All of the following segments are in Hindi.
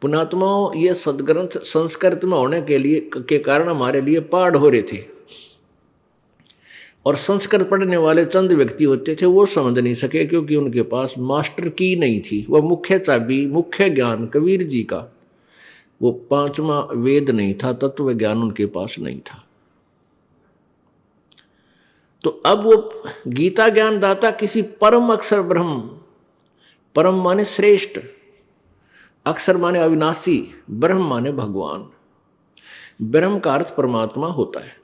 पुणात्माओं, ये सदग्रंथ संस्कृत में होने के कारण हमारे लिए पाठ हो रहे थे, और संस्कृत पढ़ने वाले चंद व्यक्ति होते थे, वो समझ नहीं सके क्योंकि उनके पास मास्टर की नहीं थी। वह मुख्य चाबी, मुख्य ज्ञान कबीर जी का, वो पांचवा वेद नहीं था, तत्व ज्ञान उनके पास नहीं था। तो अब वो गीता ज्ञान दाता किसी परम अक्षर ब्रह्म, परम माने श्रेष्ठ, अक्षर माने अविनाशी, ब्रह्म माने भगवान, ब्रह्म का अर्थ परमात्मा होता है।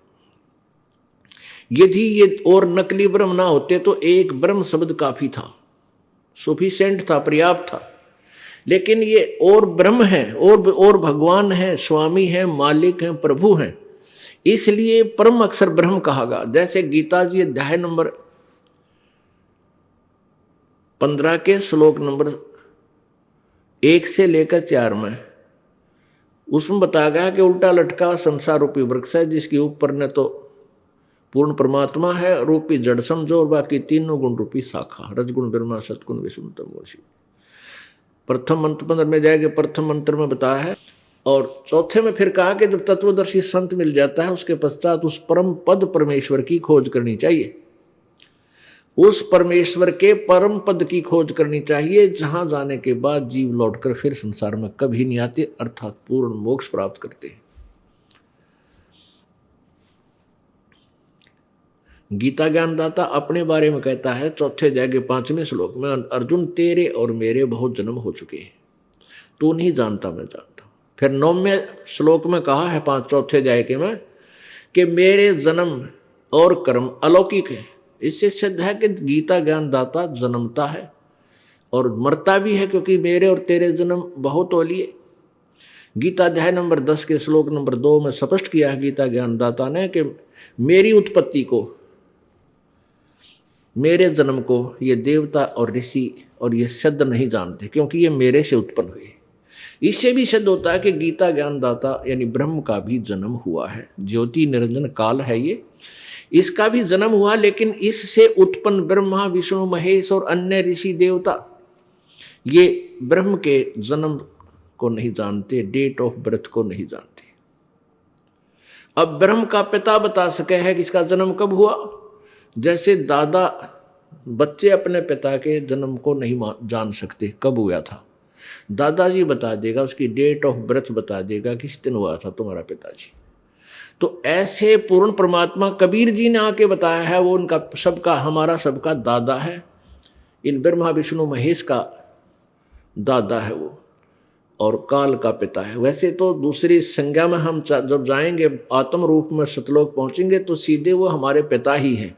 यदि ये और नकली ब्रह्म ना होते तो एक ब्रह्म शब्द काफी था, सफिशिएंट था, पर्याप्त था। लेकिन ये और ब्रह्म है, और भगवान है, स्वामी है, मालिक है, प्रभु हैं, इसलिए परम अक्षर ब्रह्म कहा गया। जैसे गीता जी अध्याय नंबर 15 के श्लोक नंबर 1 से लेकर 4 में, उसमें बताया गया कि उल्टा लटका संसार रूपी वृक्ष है, जिसके ऊपर न तो पूर्ण परमात्मा है रूपी जड़ समझो, और बाकी तीनों गुण रूपी शाखा, रजगुण ब्रह्मा सतगुण विष्णु तमो शिव। प्रथम मंत्र 15 में जाएगा, प्रथम मंत्र में बताया है। और चौथे में फिर कहा कि जब तत्वदर्शी संत मिल जाता है, उसके पश्चात उस परम पद परमेश्वर की खोज करनी चाहिए, उस परमेश्वर के परम पद की खोज करनी चाहिए, जहां जाने के बाद जीव लौटकर फिर संसार में कभी नहीं आते, अर्थात पूर्ण मोक्ष प्राप्त करते हैं। गीता ज्ञानदाता अपने बारे में कहता है चौथे अध्याय के 5वें श्लोक में, अर्जुन तेरे और मेरे बहुत जन्म हो चुके हैं, तू नहीं जानता मैं जानता हूं। फिर 9वें श्लोक में कहा है चौथे अध्याय के में कि मेरे जन्म और कर्म अलौकिक है। इससे सिद्ध है कि गीता ज्ञानदाता जन्मता है और मरता भी है, क्योंकि मेरे और तेरे जन्म बहुत ओलिए। गीता अध्याय नंबर 10 के श्लोक नंबर 2 में स्पष्ट किया है गीता ज्ञानदाता ने कि मेरी उत्पत्ति को, मेरे जन्म को ये देवता और ऋषि और ये सिद्ध नहीं जानते, क्योंकि ये मेरे से उत्पन्न हुए। इससे भी सिद्ध होता है कि गीता ज्ञानदाता यानी ब्रह्म का भी जन्म हुआ है। ज्योति निरंजन काल है ये, इसका भी जन्म हुआ, लेकिन इससे उत्पन्न ब्रह्मा विष्णु महेश और अन्य ऋषि देवता ये ब्रह्म के जन्म को नहीं जानते, डेट ऑफ बर्थ को नहीं जानते। अब ब्रह्म का पिता बता सके है कि इसका जन्म कब हुआ। जैसे दादा बच्चे अपने पिता के जन्म को नहीं जान सकते कब हुआ था, दादाजी बता देगा, उसकी डेट ऑफ बर्थ बता देगा किस दिन हुआ था तुम्हारा पिताजी। तो ऐसे पूर्ण परमात्मा कबीर जी ने आके बताया है, वो उनका सबका, हमारा सबका दादा है। इन ब्रह्मा विष्णु महेश का दादा है वो, और काल का पिता है। वैसे तो दूसरी संज्ञा में हम जब जाएंगे आत्म रूप में सतलोक पहुंचेंगे तो सीधे वो हमारे पिता ही है।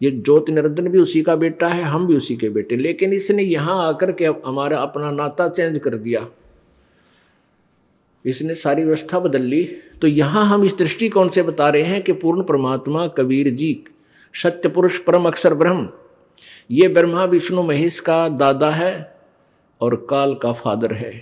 ये ज्योति निरंजन भी उसी का बेटा है, हम भी उसी के बेटे, लेकिन इसने यहाँ आकर के हमारा अपना नाता चेंज कर दिया, इसने सारी व्यवस्था बदल ली। तो यहाँ हम इस दृष्टिकोण से बता रहे हैं कि पूर्ण परमात्मा कबीर जी सत्य पुरुष परम अक्षर ब्रह्म, ये ब्रह्मा विष्णु महेश का दादा है और काल का फादर है।